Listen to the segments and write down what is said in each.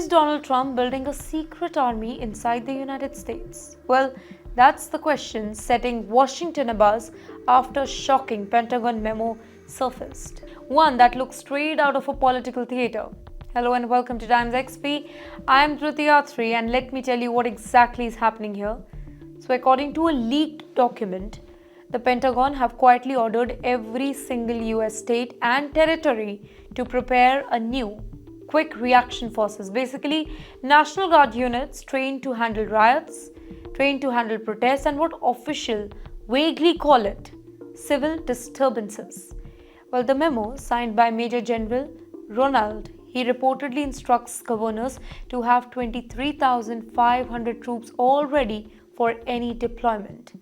Is Donald Trump building a secret army inside the United States? Well, that's the question setting Washington abuzz after shocking Pentagon memo surfaced. One that looks straight out of a political theater. Hello and welcome to TimesXP. I'm Dhruti Athri and let me tell you what exactly is happening here. So according to a leaked document, the Pentagon have quietly ordered every single US state and territory to prepare a new quick reaction forces, basically National Guard units trained to handle riots, trained to handle protests, and what officials vaguely call it civil disturbances. Well, the memo signed by Major General Ronald, he reportedly instructs governors to have 23,500 troops all ready for any deployment.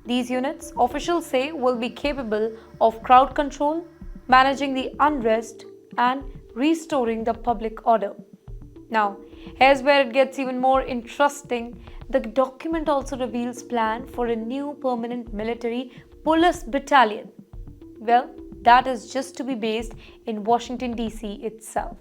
These units, officials say, will be capable of crowd control, managing the unrest, and restoring the public order. Now, here's where it gets even more interesting. The document also reveals plan for a new permanent military police battalion. Well, that is just to be based in Washington, D.C. itself.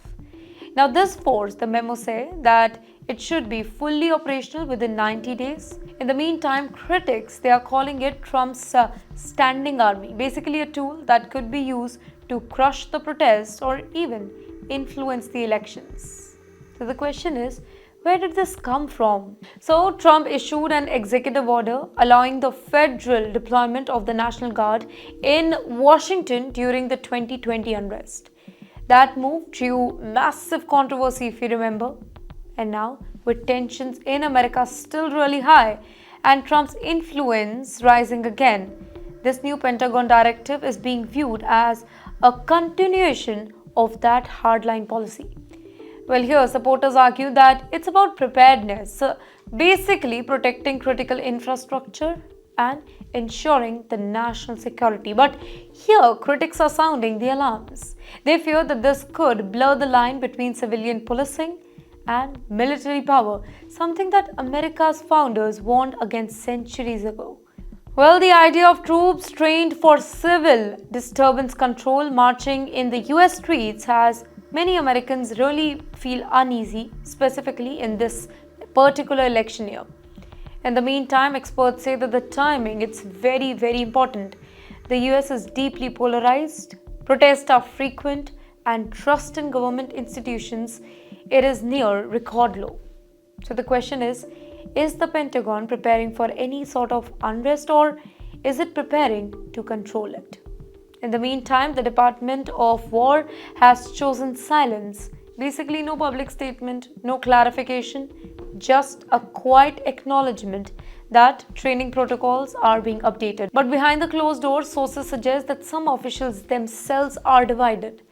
Now, this force, the memo say that it should be fully operational within 90 days. In the meantime, critics, they are calling it Trump's standing army, basically a tool that could be used to crush the protests or even influence the elections. So the question is, where did this come from? So Trump issued an executive order allowing the federal deployment of the National Guard in Washington during the 2020 unrest. That move drew massive controversy, if you remember. And now, with tensions in America still really high and Trump's influence rising again, this new Pentagon directive is being viewed as a continuation of that hardline policy. Well, here supporters argue that it's about preparedness, basically protecting critical infrastructure and ensuring the national security. But here critics are sounding the alarms. They fear that this could blur the line between civilian policing and military power, something that America's founders warned against centuries ago. Well, the idea of troops trained for civil disturbance control marching in the US streets has many Americans really feel uneasy, specifically in this particular election year. In the meantime, experts say that the timing it's very, very important. The US is deeply polarized, protests are frequent, and trust in government institutions, it is near record low. So the question is the Pentagon preparing for any sort of unrest or is it preparing to control it? In the meantime, the Department of War has chosen silence. Basically, no public statement, no clarification, just a quiet acknowledgement that training protocols are being updated. But behind the closed doors, sources suggest that some officials themselves are divided,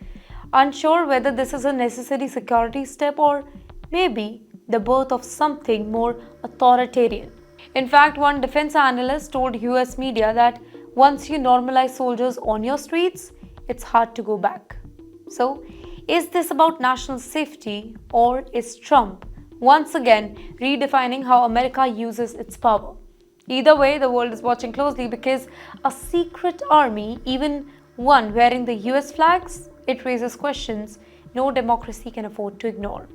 unsure whether this is a necessary security step or maybe the birth of something more authoritarian. In fact, one defense analyst told US media that once you normalize soldiers on your streets, it's hard to go back. So, is this about national safety or is Trump once again redefining how America uses its power? Either way, the world is watching closely because a secret army, even one wearing the US flags, it raises questions no democracy can afford to ignore.